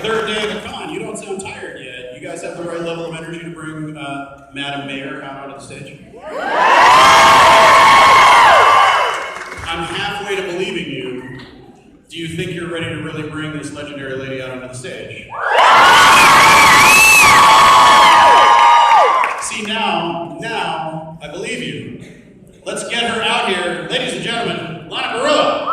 third day, but come on, you don't sound tired yet. You guys have the right level of energy to bring Madam Mayor out onto the stage? I'm halfway to believing you. Do you think you're ready to really bring this legendary lady out onto the stage? See, now, I believe you. Let's get her out here. Ladies and gentlemen, Lana Parrilla.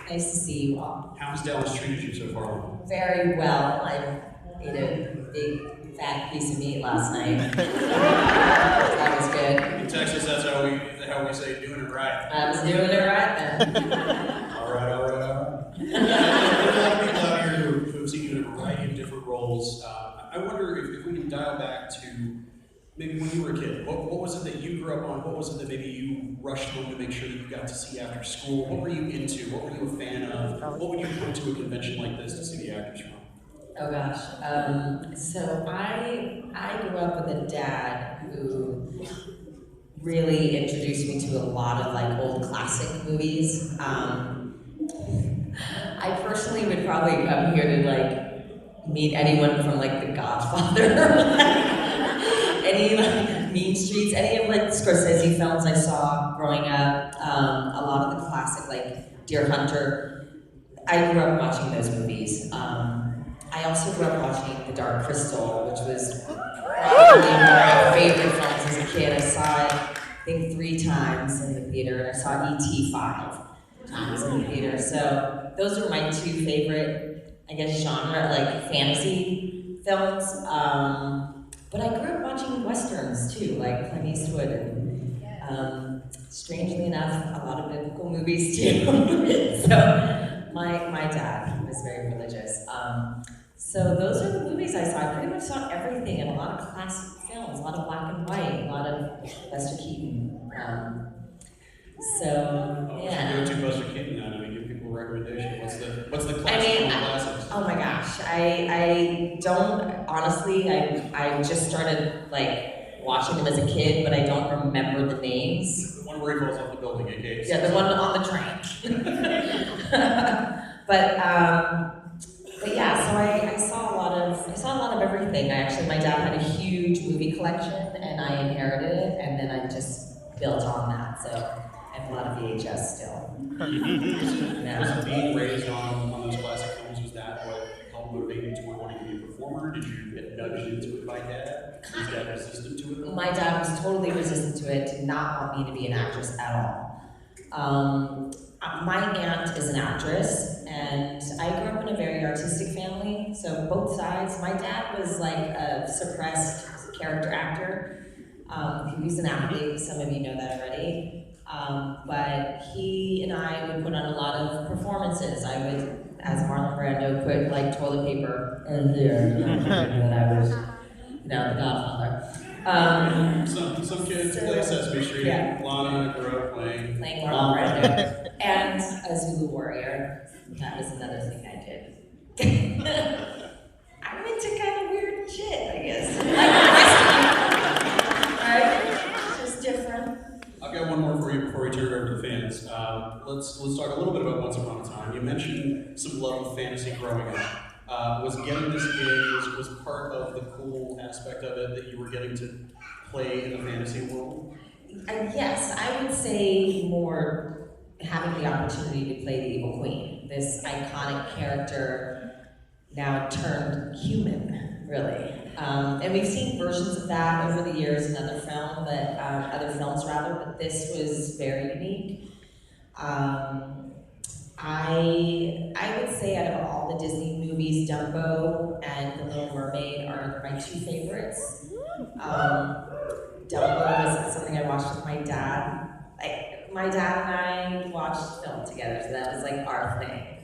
Nice to see you all. How has Dallas treated you so far? Very well. I ate a big fat piece of meat last night. That was good. In Texas, that's how we say doing it right. I was doing it right then. All right. There's a lot of people out here who have seen you in a variety of different roles. I wonder if we can dial back to maybe when you were a kid. What was it that you grew up on? What was it that maybe you rushed home to make sure that you got to see after school? What were you into? What were you a fan of? What would you come to a convention like this to see the actors from? Oh gosh. So I grew up with a dad who really introduced me to a lot of like old classic movies. I personally would probably come here to like meet anyone from like The Godfather. Any like Mean Streets, any of like Scorsese films I saw growing up, a lot of the classic like Deer Hunter. I grew up watching those movies. I also grew up watching The Dark Crystal, which was probably one of my favorite films as a kid. I saw it, I think 3 times in the theater, and I saw E.T. 5 times in the theater. So those are my 2 favorite, I guess, genre, like fantasy films. But I grew up watching westerns too, like Clint Eastwood, and strangely enough, a lot of biblical movies too. So my dad was very religious. So those are the movies I saw. I pretty much saw everything, and a lot of classic films, a lot of black and white, a lot of Buster Keaton. Yeah. Go to Buster Keaton now. I mean, give people a recommendation. What's the classic classics? Oh my gosh, I don't honestly. I just started like watching them as a kid, but I don't remember the names. The one where he falls off the building, aka. Yeah, the one on the train. But yeah, so I saw a lot of everything. My dad had a huge movie collection, and I inherited it, and then I just built on that. So I have a lot of VHS still. Was being raised on those classic films, was that what helped motivate you toward wanting to be a performer? Did you get nudged into it by dad? Was dad resistant to it? My dad was totally resistant to it, did not want me to be an actress at all. My aunt is an actress, and I grew up in a very artistic family, so both sides. My dad was like a suppressed character actor. He was an athlete, some of you know that already. But he and I would put on a lot of performances. I would, as Marlon Brando, put like toilet paper in there, that I was, the Godfather. Some kids play Sesame Street. Yeah. Lana grew up playing Marlon Brando. And a Zulu warrior. That was another thing I did. I'm into kind of weird shit, I guess. Right? It's just different. I've got one more for you before we turn it over to the fans. Let's talk a little bit about Once Upon a Time. You mentioned some love of fantasy growing up. Was getting this gig was part of the cool aspect of it that you were getting to play in a fantasy world? Yes, I would say more having the opportunity to play the Evil Queen, this iconic character now turned human, really. And we've seen versions of that over the years in other films, but this was very unique. I would say out of all the Disney movies, Dumbo and The Little Mermaid are my 2 favorites. Dumbo was something I watched with my dad. My dad and I watched film together, so that was like our thing.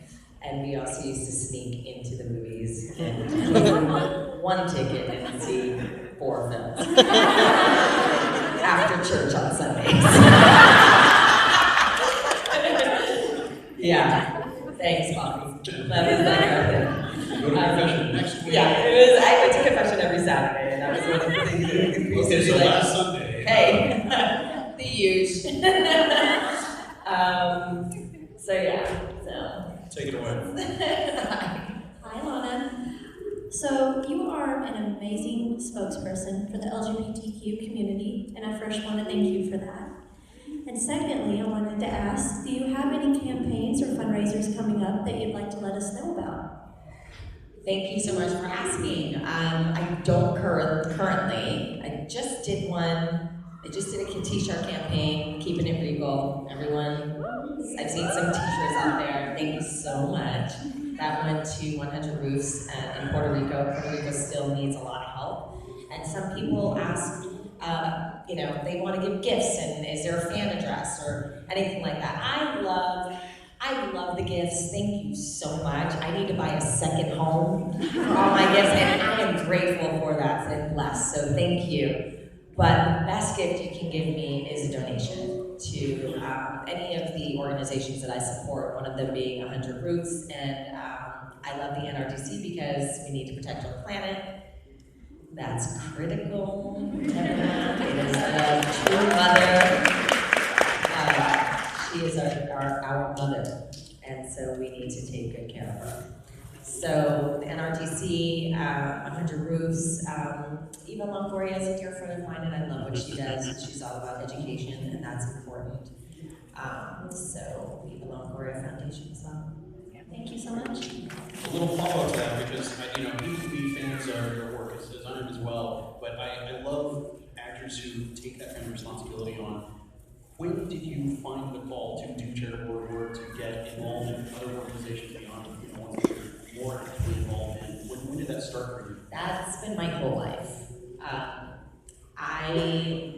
And we also used to sneak into the movies and get 1 ticket and see 4 films after church on Sundays. Yeah, thanks, Bobby. That was like our thing. Go to confession next week. Yeah, it was. Saturday, and that was one of the things that we Okay, so like, last Sunday. hey, the huge. So yeah, so. Take it away. Hi, Lana. So you are an amazing spokesperson for the LGBTQ community, and I first want to thank you for that. And secondly, I wanted to ask, do you have any campaigns or fundraisers coming up that you'd like to let us know about? Thank you so much for asking. I don't currently. I just did one. I just did a t-shirt campaign, keeping it regal. Everyone, I've seen some t-shirts out there. Thank you so much. That went to 100 Roofs in Puerto Rico. Puerto Rico still needs a lot of help. And some people ask, they want to give gifts, and is there a fan address or anything like that? I love the gifts. Thank you so much. I need to buy a second home for all my gifts, and I am grateful for that and blessed, so thank you. But the best gift you can give me is a donation to any of the organizations that I support, one of them being 100 Roots, and I love the NRDC because we need to protect our planet. That's critical to everyone. It is a true mother. She is our mother, and so we need to take good care of her. So the NRDC, 100 Roofs, Eva Longoria is a dear friend of mine, and I love what she does. She's all about education, and that's important. So Eva Longoria Foundation as well. Thank you so much. A little follow-up to that, because we used to be fans of your work as designers as well, but I love actors who take that kind of responsibility on. When did you find the call to do charitable work, to get involved in other organizations beyond ones that you're more actively involved in? When did that start for you? That's been my whole life. I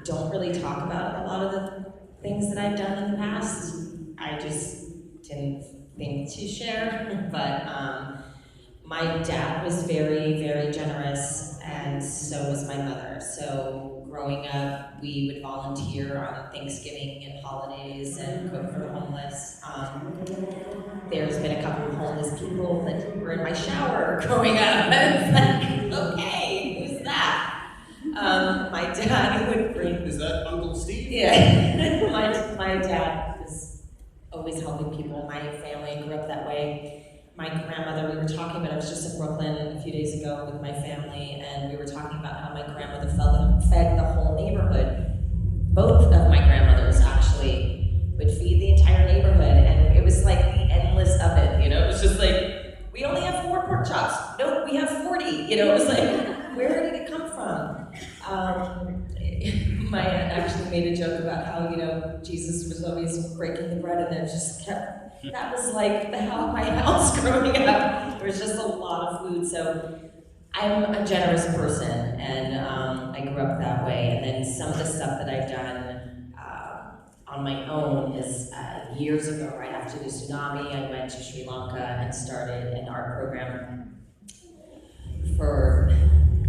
don't really talk about a lot of the things that I've done in the past. I just didn't think to share, but my dad was very, very generous, and so was my mother. So growing up, we would volunteer on Thanksgiving and holidays and cook for the homeless. There's been a couple of homeless people that were in my shower growing up. I was like, okay, who's that? My dad would bring... Is that Uncle Steve? Yeah. my dad was always helping people. My family grew up that way. My grandmother, we were talking about, I was just in Brooklyn a few days ago with my family, and we were talking about how my grandmother fed the whole neighborhood. Both of my grandmothers actually would feed the entire neighborhood, and it was like the endless of it, It was just like, we only have 4 pork chops. Nope, we have 40. It was like, where did it come from? My aunt actually made a joke about how, Jesus was always breaking the bread, and then just kept. That was like my house growing up. There was just a lot of food, so I'm a generous person, and I grew up that way. And then some of the stuff that I've done on my own is years ago, right after the tsunami, I went to Sri Lanka and started an art program for,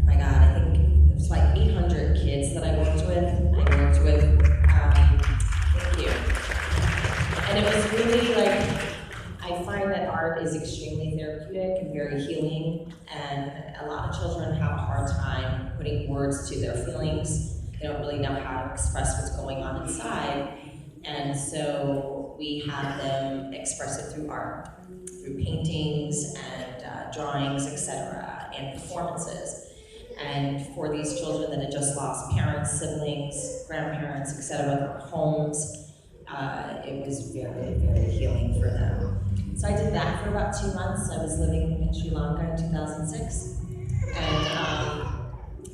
my God, I think it was like 800 kids that I worked with. Thank you. And it was really like, I find that art is extremely therapeutic and very healing, and a lot of children have a hard time putting words to their feelings. They don't really know how to express what's going on inside, and so we have them express it through art, through paintings and drawings, etc., and performances. And for these children that had just lost parents, siblings, grandparents, etc., their homes, it was very, very healing for them. So I did that for about 2 months. I was living in Sri Lanka in 2006.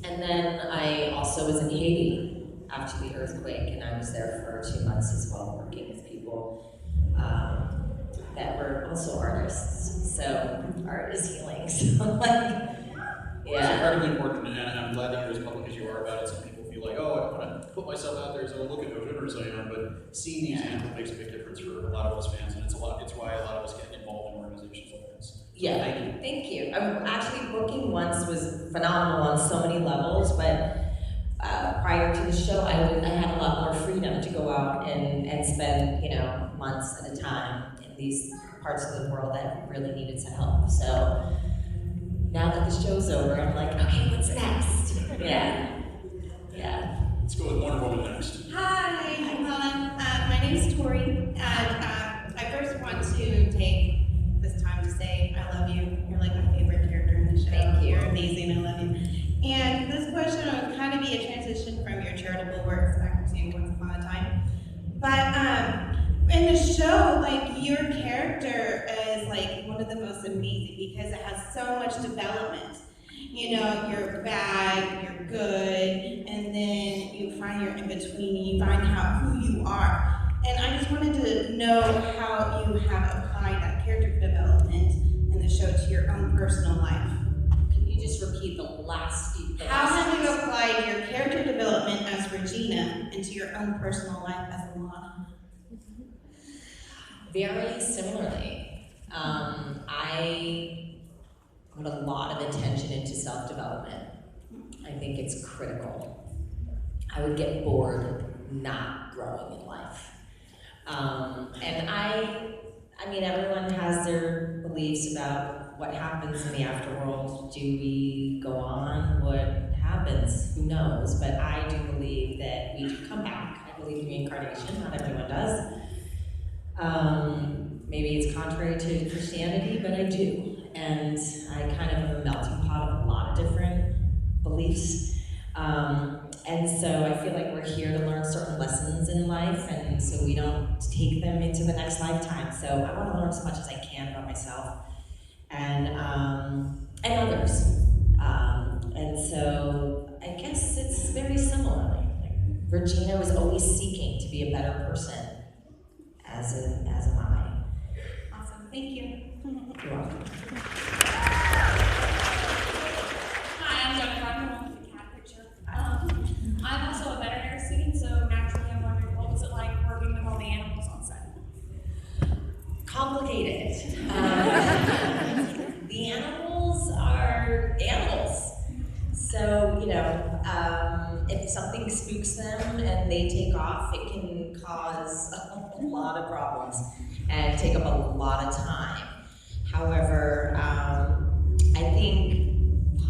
And then I also was in Haiti after the earthquake, and I was there for 2 months as well, working with people that were also artists. So art is healing. So It's incredibly important, and I'm glad that you're as public as you are about it. Some people feel like, oh, I don't want to put myself out there, so look at how generous I am. But seeing these people makes a big difference for a lot of us fans, and it's why a lot of us get involved in organizations like this. So yeah, thank you. Actually, working once was phenomenal on so many levels, but prior to the show, I had a lot more freedom to go out and spend, months at a time in these parts of the world that really needed some help. So now that the show's over, I'm like, okay, incredible works I've seen once upon a time. But in the show, like your character is like one of the most amazing because it has so much development. You know, you're bad, you're good, and then you find your in between, and you find out who you are. And I just wanted to know how you have applied that character development in the show to your own personal life. Can you just repeat the last few? How have you applied your character development as Regina into your own personal life as Lana? Very similarly. I put a lot of attention into self-development. I think it's critical. I would get bored not growing in life. And I mean, everyone has their beliefs about what happens in the afterworld. Do we go on? What happens? Who knows? But I do believe that we come back. I believe in reincarnation. Not everyone does. Maybe it's contrary to Christianity, but I do. And I kind of am a melting pot of a lot of different beliefs. And so I feel like we're here to learn certain lessons in life, and so we don't take them into the next lifetime. So I want to learn as much as I can about myself and others. And so I guess it's very similar. Like Regina was always seeking to be a better person, as am I. Awesome, thank you. You're welcome. Hi, I'm Jennifer. I'm the one with the cat picture. I'm also a veterinary student, so naturally I'm wondering what was it like working with all the animals on set? Complicated. The animals are animals. So, you know, if something spooks them and they take off, it can cause a lot of problems and take up a lot of time. However, I think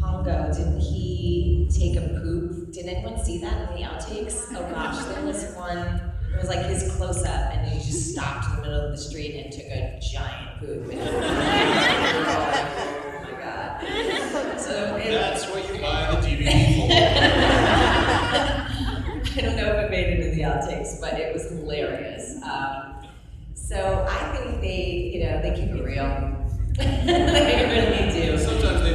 Pongo, didn't he take a poop? Did anyone see that in the outtakes? Oh gosh, there was one, it was like his close up and he just stopped in the middle of the street and took a giant poop. And oh my God. So That's what you buy the DVD for. I don't know if it made it in the outtakes, but it was hilarious. So I think they keep it real. They really do. Sometimes they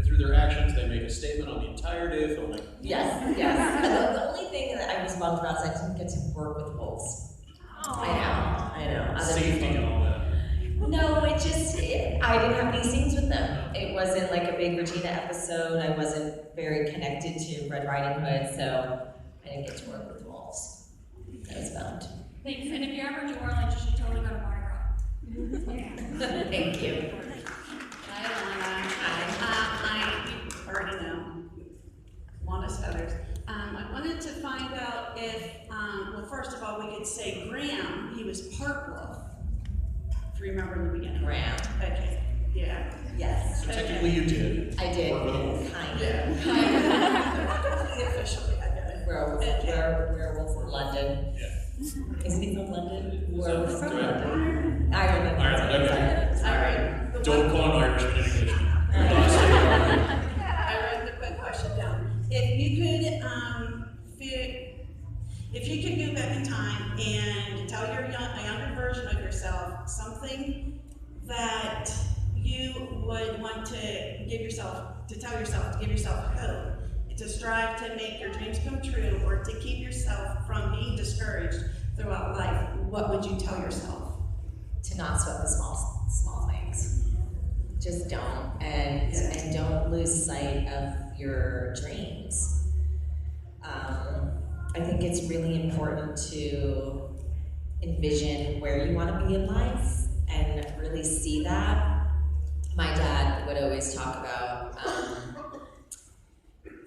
through their actions, they make a statement on the entire day of filming. Yes. The only thing that I was bummed about is I didn't get to work with wolves. I know. Other Safety people- and all that. No, I didn't have any scenes with them. It wasn't like a big Regina episode. I wasn't very connected to Red Riding Hood, so I didn't get to work with wolves. I was bummed. Thanks. And if you're ever in New Orleans, you should totally go to Mardi Gras. Thank you. Hi, Lana. You already know. Lana's feathers. I wanted to find out if, well, first of all, we could say Graham, he was part wolf. If you remember in the beginning. Graham. Okay, yeah. Yes. So technically you did. I did. Work with a wolf. Kind of. Yeah. Officially, I got it. Werewolf from London. Yeah. Isn't he from London? So, Werewolf from do I- London. Ireland. Ireland, okay. All right. Don't call an Irishman an Englishman. I wrote the quick question down. If you could go back in time and tell a younger version of yourself something that you would want to give yourself hope, to strive to make your dreams come true, or to keep yourself from being discouraged throughout life, what would you tell yourself? To not sweat the small things. Just don't, and don't lose sight of your dreams. I think it's really important to envision where you want to be in life and really see that. My dad would always talk about,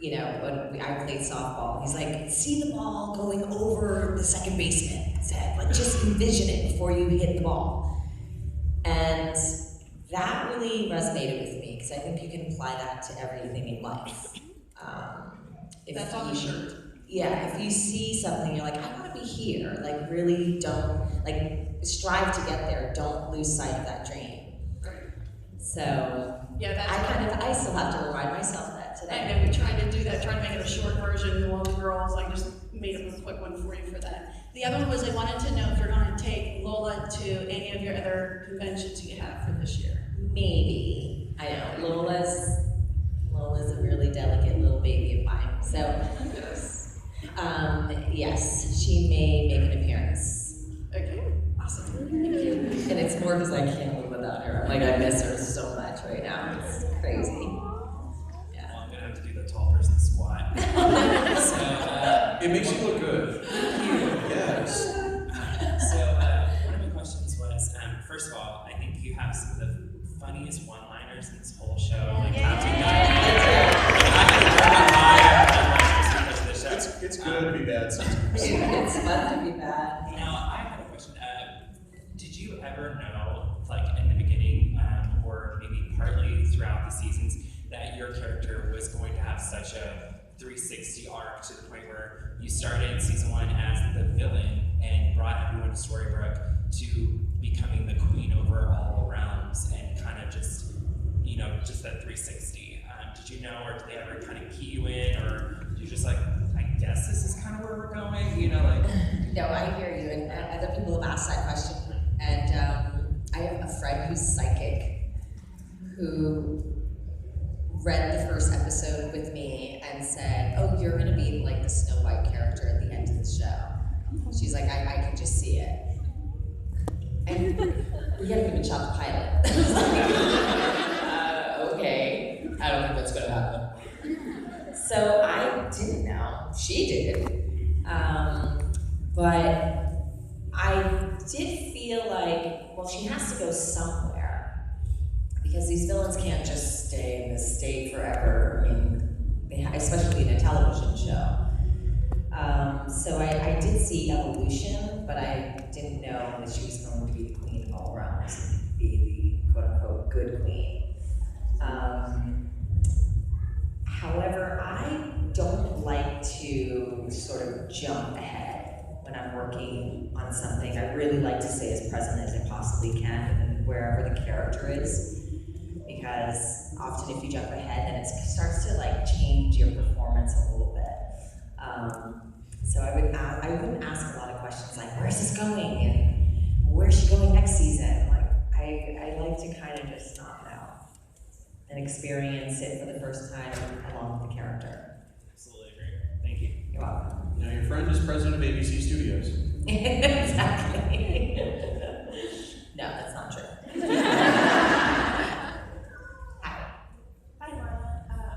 when I played softball, he's like, see the ball going over the second baseman. Said, like, just envision it before you hit the ball. And that really resonated with me because I think you can apply that to everything in life. That's on the shirt. Yeah, if you see something, you're like, I want to be here. Like, really don't, strive to get there. Don't lose sight of that dream. So, Yeah, that's I still have to remind myself that today. And then we tried to do that, tried to make it a short version, all the girls, I just made up a quick one for you for that. The other one was I wanted to know if you're going to take Lola to any of your other conventions you have for this year. Maybe. I know, Lola's a really delicate little baby of mine. So, yes, she may make an appearance. Okay, awesome. And it's more because I can't live without her. I'm like, I miss her so much right now. It's crazy. Yeah. Well, I'm gonna have to do the tall person squat. It makes you look good. Yes. One of my questions was, first of all, I think you have some of the funniest one-liners in this whole show. Like, It's good to be bad sometimes. It's fun to be bad. Now, I have a question. Did you ever know, like in the beginning, or maybe partly throughout the seasons, that your character was going to have such a 360 arc to the point where you started in season 1 as the villain and brought everyone to Storybrooke to becoming the queen over all realms and kind of just, just that 360? Did you know, or did they ever kind of key you in, or did you just like, I guess this is kind of where we're going, No, I hear you, and other people have asked that question. And I have a friend who's psychic who read the first episode with me and said, "Oh, you're gonna be like the Snow White character at the end of the show." She's like, I can just see it. And we haven't even shot the pilot. Okay, I don't think that's gonna happen. So I didn't know. She did. But I did feel like, well, she has to go somewhere. Because these villains can't just stay in this state forever. I mean, especially in a television show. So I did see evolution, but I didn't know that she was going to be the queen of all realms and be the quote-unquote good queen. However, I don't like to sort of jump ahead when I'm working on something. I really like to stay as present as I possibly can and wherever the character is, because often if you jump ahead, then it starts to like change your performance a little bit. So I wouldn't ask a lot of questions like, where's this going? And where's she going next season? Like, I like to kind of just knock it out and experience it for the first time along with the character. Absolutely agree. Thank you. You're welcome. Now, your friend is president of ABC Studios. Exactly. No, that's not true. Hi. Hi, Lana.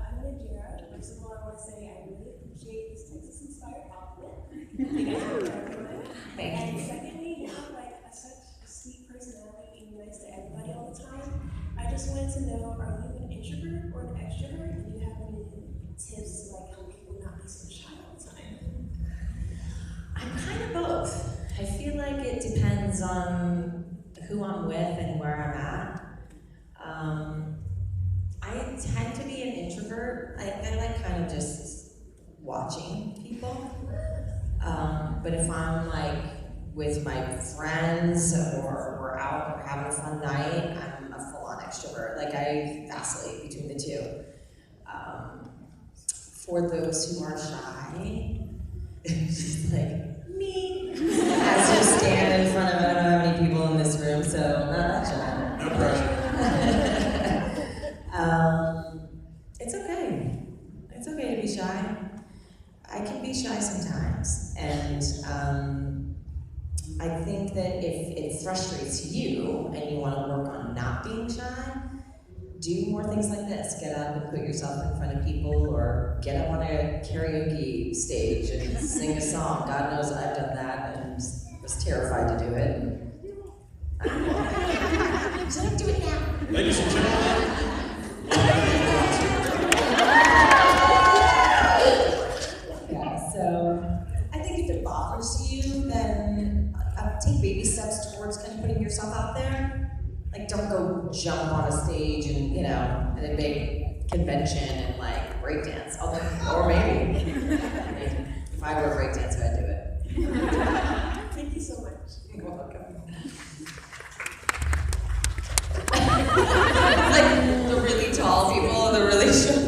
I'm Nadira. First of all, I want to say I really appreciate this Texas-inspired outfit. Thank And you. secondly, you have like such a sweet personality and you're nice to everybody all the time. I just wanted to know, are you an introvert or an extrovert? And do you have any tips to like help people not be so shy all the time? I'm kind of both. I feel like it depends on who I'm with and where I'm at. I tend to be an introvert. I like kind of just watching people. But if I'm like with my friends or we're out or having a fun night, I'm a full-on extrovert. Like I vacillate between the two. For those who are shy, it's just like me. As you stand in front of, I don't know how many people in this room, so not that shy. No pressure. It's okay. It's okay to be shy. I can be shy sometimes, and I think that if it frustrates you and you want to work on not being shy, do more things like this. Get up and put yourself in front of people, or get up on a karaoke stage and sing a song. God knows I've done that and was terrified to do it. So I'm doing it now. Ladies and gentlemen. Yeah, so I think if it bothers you, then take baby steps towards kind of putting yourself out there. Like, don't go jump on a stage and, at a big convention and like breakdance. Or maybe. If I were a breakdancer, I'd do it. Thank you so much. You're welcome. It's like the really tall people and the really short.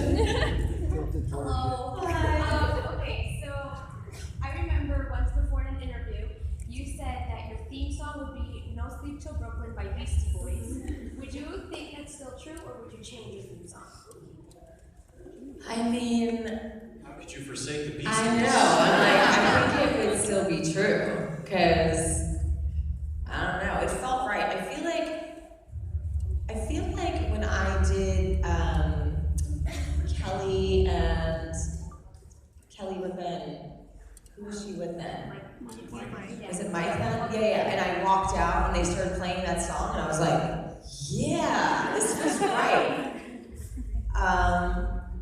in your theme song? I mean, How could you forsake the beast? I know. I'm like, I think it would still be true because I don't know. It felt right. I feel like when I did Kelly with then, who was she with then? Was it Mike? Was it Mike then? Yeah. And I walked out and they started playing that song and I was like, yeah, this was right.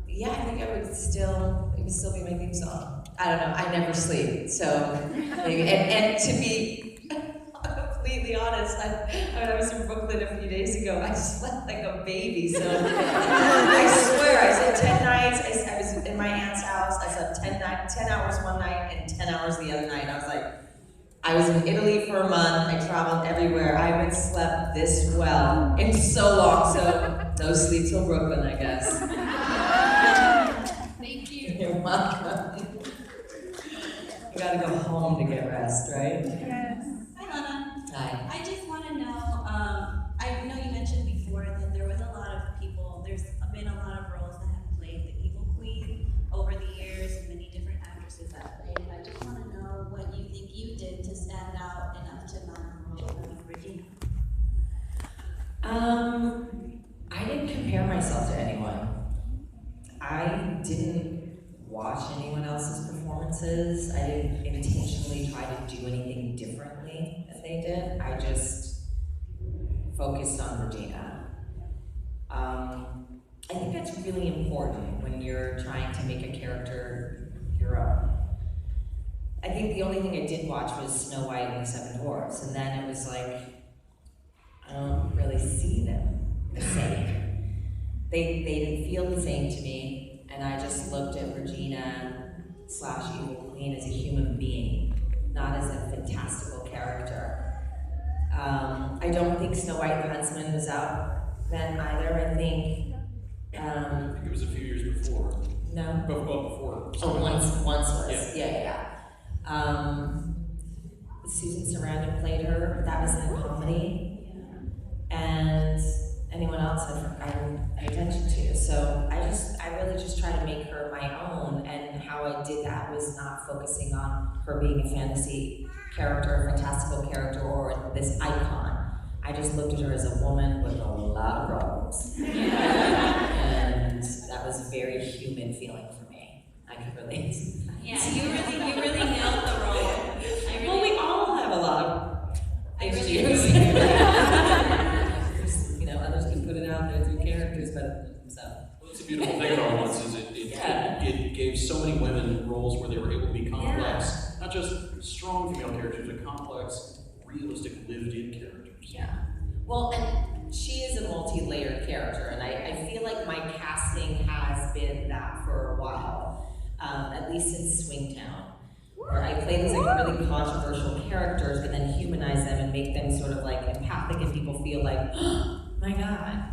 Yeah, I think it would still be my theme song. I don't know, I never sleep, so maybe, and to be completely honest, I was in Brooklyn a few days ago, I slept like a baby, so I swear, I said 10 nights, I was in my aunt's house, I slept 10 hours one night and 10 hours the other night, I was in Italy for a month, I traveled everywhere, I haven't slept this well in so long, so no sleep till Brooklyn, I guess. Thank you. You're welcome. You gotta go home to get rest, right? Yes. Hi, Lana. Hi. I just want to know, I know you mentioned before that there was a lot of people, there's been a lot of roles that have played the evil queen over the years and many different actresses have played it. I just want to know what you think you did to stand out enough to land the role of Regina. I didn't compare myself to anyone. I didn't watch anyone else's performances. I didn't intentionally try to do anything differently than they did. I just focused on Regina. I think that's really important when you're trying to make a character your own. I think the only thing I did watch was Snow White and the Seven Dwarfs, and then it was like, I don't really see them the same. They didn't feel the same to me, and I just looked at Regina / Evil Queen as a human being, not as a fantastical character. I don't think Snow White and the Huntsman was out then either. I think it was a few years before. no. Before. Oh, once was. Yeah. Yeah. Susan Sarandon played her. That was in a comedy. And anyone else I didn't pay attention to. So I really just try to make her my own, and how I did that was not focusing on her being a fantasy character, a fantastical character, or this icon. I just looked at her as a woman with a lot of problems. And that was a very human feeling for me. I could relate to that. Yeah, you really nailed the role. Well, we all have a lot of issues. Others can put it out there through characters better than themselves. Well, that's a beautiful thing about once is it gave so many women roles where they were able to be complex, not just strong female characters, but complex, realistic, lived-in characters. Yeah. Well, and she is a multi-layered character, and I feel like my casting has been that for a while, at least since Swingtown, where I play these like really controversial characters, but then humanize them and make them sort of like empathic, and people feel like, oh my God,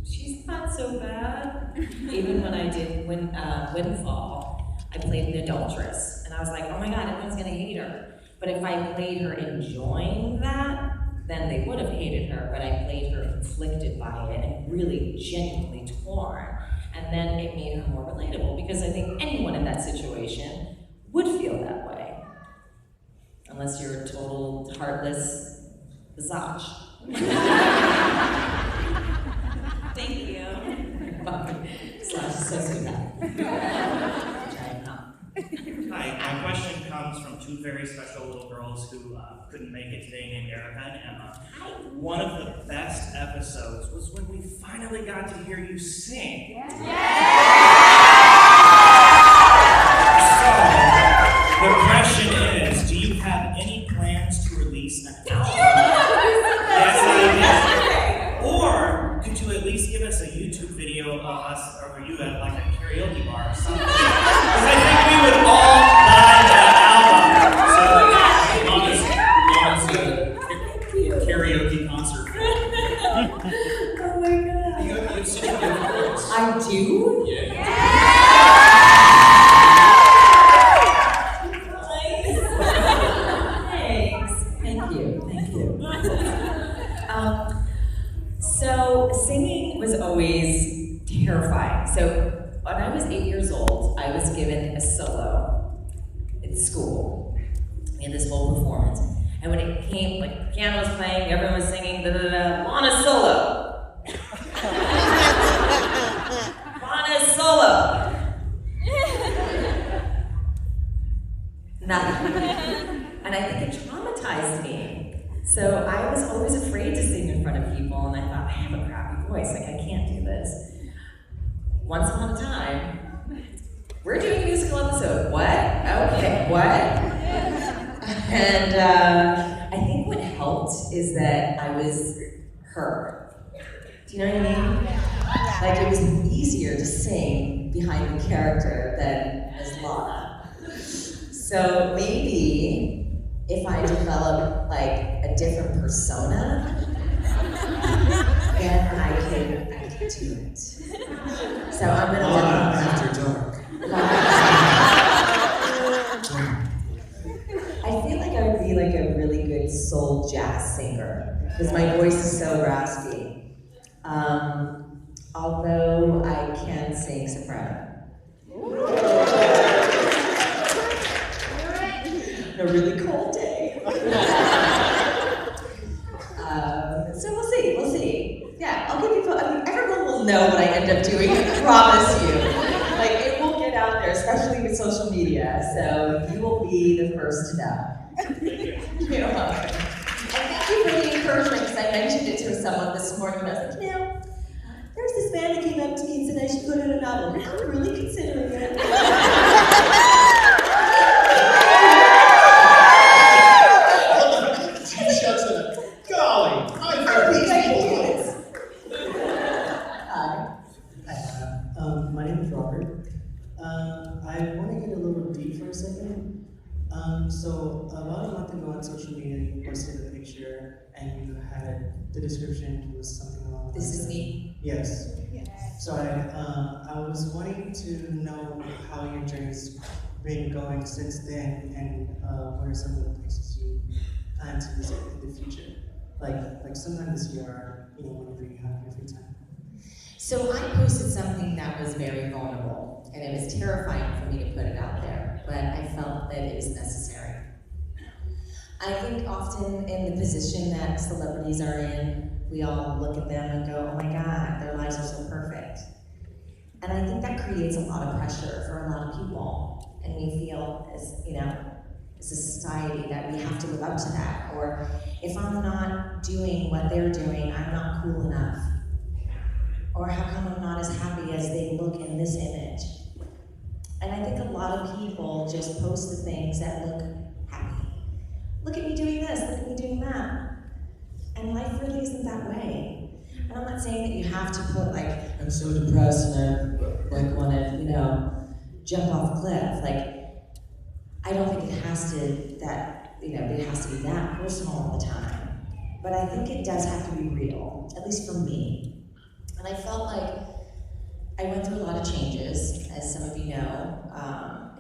she's not so bad. Even when I did Windfall, I played an adulteress, and I was like, oh my God, everyone's gonna hate her. But if I played her enjoying that, then they would have hated her, but I played her conflicted by it and really genuinely torn. And then it made her more relatable, because I think anyone in that situation would feel that way. Unless you're a total heartless visage. Thank you. Hi, my question comes from two very special little girls who couldn't make it today, named Erica and Emma. One of the best episodes was when we finally got to hear you sing. So, the question is, do you have any plans to release an album? Yes, or could you at least give us a YouTube video of us or you at like a karaoke bar or something? Because I think we would all buy that album. Lana's karaoke concert. Oh my God. You have such a good voice. I do? Yeah. Thank you. So singing was always terrifying. So when I was 8 years old, I was given a solo in school. We had this whole performance. And when it came, like, the piano was playing, everyone was singing, Lana solo. Lana solo. Nothing. And I think it traumatized me. So I was always afraid to sing in front of people, and I thought, I have a crappy voice, like I can't do this. Once upon a time, we're doing a musical episode. What? Okay, what? And I think what helped is that I was her. Do you know what I mean? Like it was easier to sing behind the character than as Lana. So maybe if I develop like a different persona, then I could do it. So I'm gonna Lana after dark. I feel like I would be like a really good soul jazz singer because my voice is so raspy. Although I can sing soprano. A really cold day. So we'll see. Yeah, I'll give you, I mean, everyone will know what I end up doing, I promise you. Like, it will get out there, especially with social media, so you will be the first to know. You're welcome. And thank you for the encouragement, because I mentioned it to someone this morning, and I was like, you know, there's this man that came up to me and said I should put out an album. I'm really considering it. My name is Robert. I want to get a little deep for a second. So about a month ago on social media, you posted a picture and you had the description was something along This is me? Yes. So I was wanting to know how your journey's been going since then, and what are some of the places you plan to visit in the future, like sometime this year, or whenever you have your free time. So I posted something that was very vulnerable, and it was terrifying for me to put it out there, but I felt that it was necessary. I think often in the position that celebrities are in, we all look at them and go, oh my God, their lives are so perfect. And I think that creates a lot of pressure for a lot of people, and we feel as a society that we have to live up to that, or if I'm not doing what they're doing, I'm not cool enough. Or how come I'm not as happy as they look in this image? And I think a lot of people just post the things that look happy. Look at me doing this, look at me doing that. And life really isn't that way. And I'm not saying that you have to put I'm so depressed and I want to, jump off a cliff. I don't think it has to be that personal all the time. But I think it does have to be real, at least for me. And I felt like I went through a lot of changes, as some of you know,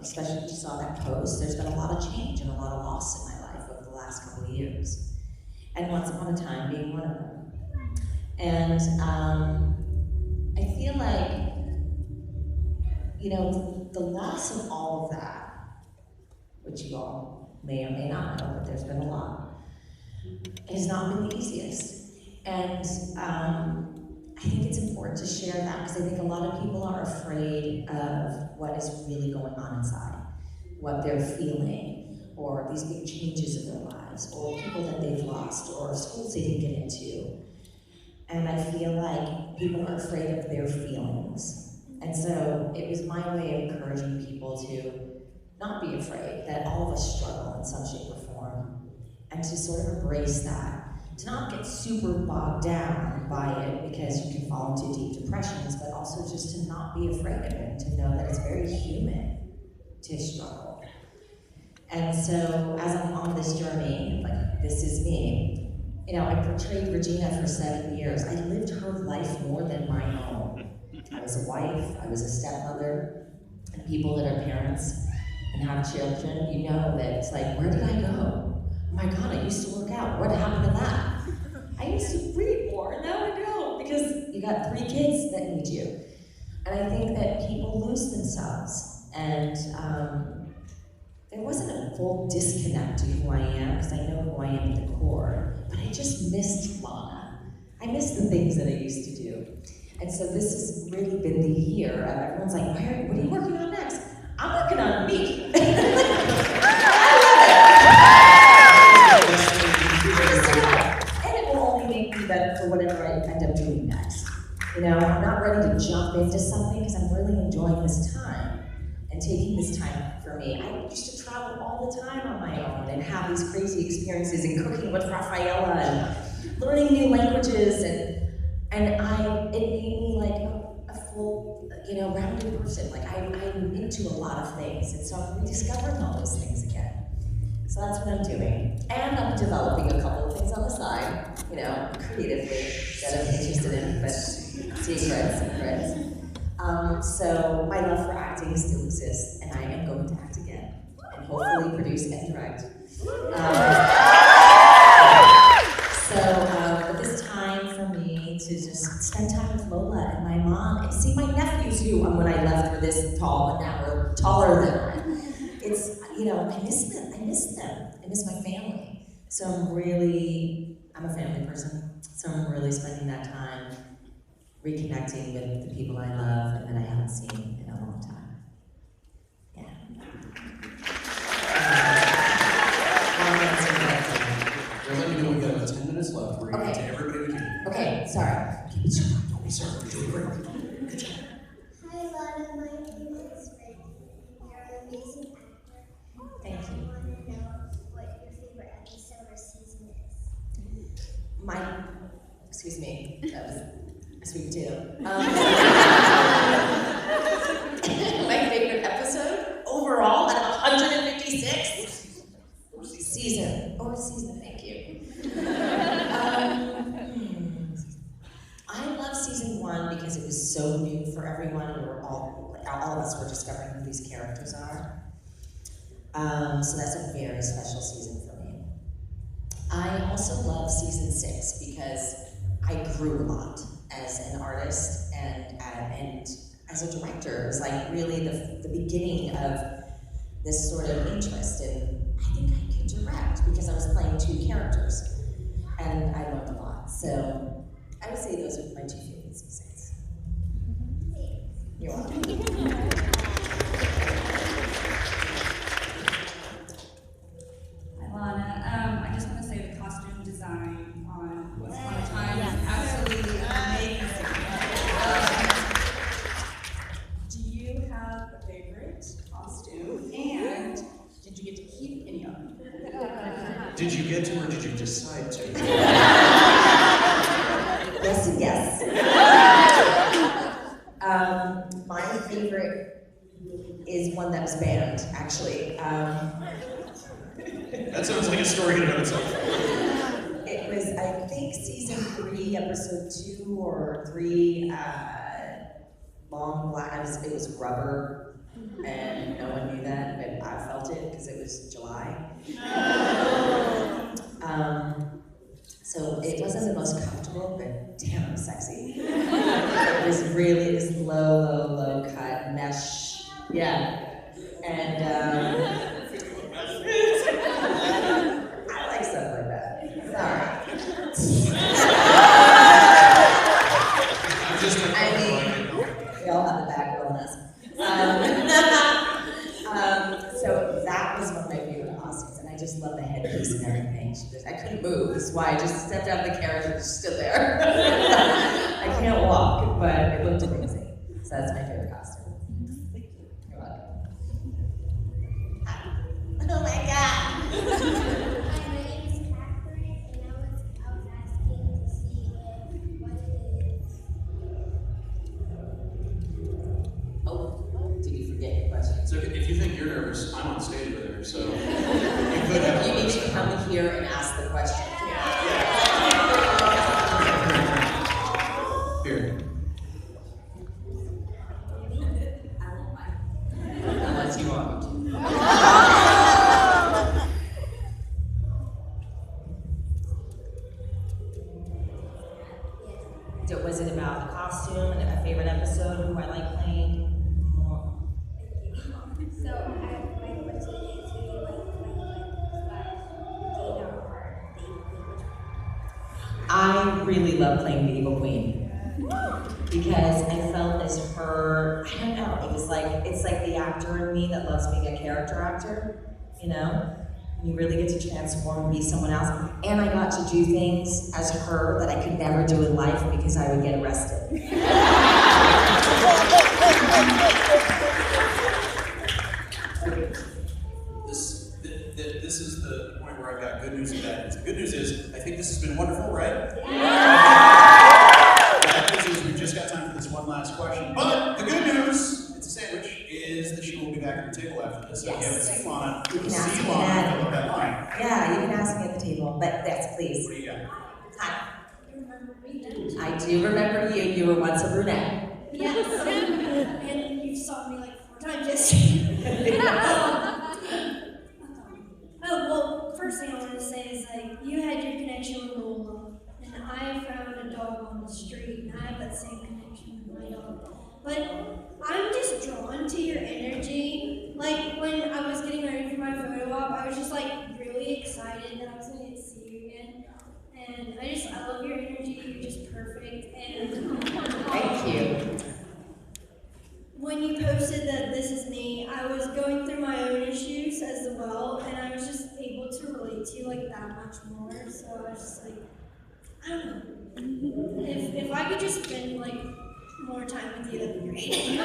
especially if you saw that post. There's been a lot of change and a lot of loss in my life over the last couple of years. And once upon a time being one of them. And I feel like, the loss of all of that, which you all may or may not know, but there's been a lot, has not been the easiest. And I think it's important to share that because I think a lot of people are afraid of what is really going on inside, what they're feeling, or these big changes in their lives, or people that they've lost, or schools they didn't get into. And I feel like people are afraid of their feelings. And so it was my way of encouraging people to not be afraid, that all of us struggle in some shape or form, and to sort of embrace that. To not get super bogged down by it because you can fall into deep depressions, but also just to not be afraid of it, to know that it's very human to struggle. And so as I'm on this journey, this is me, I portrayed Regina for 7 years. I lived her life more than my own. I was a wife, I was a stepmother, and people that are parents and have children, that it's where did I go? Oh my God, I used to work out. What happened to that? I used to read more, and now I don't, because you got 3 kids that need you. And I think that people lose themselves. And there wasn't a full disconnect to who I am, because I know who I am at the core, but I just missed Lana. I missed the things that I used to do. And so this has really been the year of everyone's like, what are you working on next? I'm working on me. And it will only make me better for whatever I end up doing next. You know, I'm not ready to jump into something because I'm really enjoying this time and taking this time for me. I used to travel all the time on my own and have these crazy experiences and cooking with Parrilla and learning new languages, and it made me like a full, rounded person. Like I'm into a lot of things, and so I'm rediscovering all those things again. So that's what I'm doing. And I'm developing a couple of things on the side, creatively that I'm interested in, but secrets. So my love for acting still exists, and I am going to act again, and hopefully produce and direct. But this time for me to just spend time with Lola and my mom, and see my nephews who, when I left, were this tall, and now we're taller than I. It's, I miss them. I miss my family. So I'm a family person, so I'm really spending that time reconnecting with the people I love and that I haven't seen in a long time. Yeah. Let me know we've got about 10 minutes left. We're going to get to everybody we can. Okay, sorry. Keep it short. Don't be sorry. We're doing great. Good job. Hi, Lana. My name is Reggie. You're an amazing actor. Thank you. I want to know what your favorite episode or season is. Excuse me, that was sweet too. My favorite episode overall out of 156? Season, thank you. I love season 1 because it was so new for everyone. We were all of us were discovering who these characters are. So that's a very special season for me. I also love season 6 because I grew a lot as an artist and as a director. It was like really the beginning of this sort of interest in, I think I can direct, because I was playing 2 characters, and I learned a lot. So I would say those are my 2 favorite seasons. You're welcome. Lana, I just want to say the costume design on Once Upon a Time is absolutely amazing. Do you have a favorite costume, and did you get to keep any of them? Did you get to, or did you decide to? Yes and yes. My favorite is one that was banned, actually. That sounds like a story in and of itself. It was, I think, season 3, episode 2 or 3, long black, it was rubber, and no one knew that, but I felt it because it was July. So it wasn't the most comfortable, but damn, it was sexy. It was really this low cut mesh, yeah. And I like stuff like that. Sorry. We all have the bad girl in us. So that was one of my favorite costumes, and I just love the headpiece and everything. I couldn't move, that's why I just stepped out of the carriage and just stood there. I can't walk, but it looked amazing. So that's my favorite costume. You're welcome. Oh my God. Hi, my name is Catherine, and I was asking to see what it is. Oh, did you forget your question? So if you think you're nervous, I'm on stage with her, so you could have. You need to come here and ask the question. Here. Unless you want. Was it about the costume and a favorite episode, who I like playing? really love playing the evil queen. Because I felt as her, I don't know, it was like, it's like the actor in me that loves being a character actor, you know? You really get to transform and be someone else. And I got to do things as her that I could never do in life because I would get arrested. This is the point where I've got good news and bad news. The good news is, I think this has been wonderful, right? Bad news is we've just got time for this one last question. But the good news, it's a sandwich, is that she will be back at your table after this. So if you haven't seen Lana, You can ask me fill up that that. line. Yeah, you can ask me at the table, but yes, please. What do you got? Hi. You remember me, don't you? I do remember you. You were once a brunette. Yes. And you saw me like 4 times yesterday. Well, first thing I want to say is like you had your connection with Lola, and I found a dog on the street, and I have that same connection with my dog. But I'm just drawn to your energy. Like when I was getting ready for my photo op, I was just like really excited that I was going to get to see you again. And I love your energy. You're just perfect. And Thank you. when you posted that this is me, I was going through my own issues as well, and I was just able to relate to you like that much more. So I was just like, I don't know. If I could just spend like more time with you, that'd be great.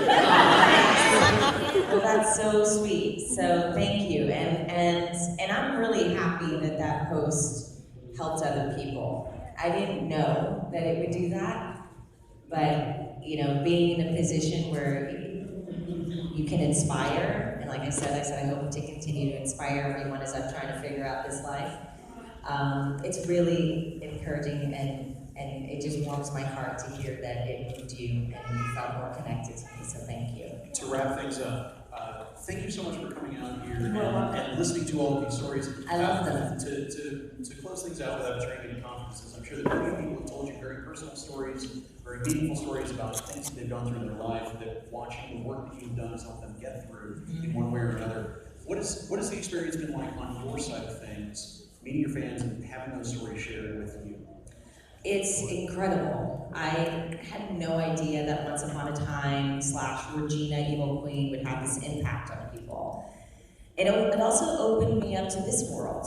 Well, that's so sweet. So thank you. And I'm really happy that that post helped other people. I didn't know that it would do that, but you know, being in a position where you can inspire, and like I said, I hope to continue to inspire everyone as I'm trying to figure out this life. It's really encouraging, and it just warms my heart to hear that it moved you and you felt more connected to me, so thank you. To wrap things up, thank you so much for coming out here and listening to all of these stories. I love them. To close things out without betraying any confidences, I'm sure that many people have told you very personal stories, very meaningful stories about things that they've gone through in their life, that watching the work that you've done has helped them get through in one way or another. What has the experience been like on your side of things, meeting your fans and having those stories shared with you? It's incredible. I had no idea that Once Upon a Time / Regina Evil Queen would have this impact on people. It also opened me up to this world.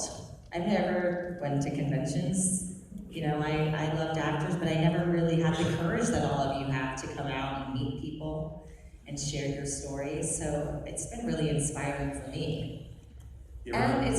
I've never went to conventions. You know, I loved actors, but I never really had the courage that all of you have to come out and meet people and share your stories. So it's been really inspiring for me. And it's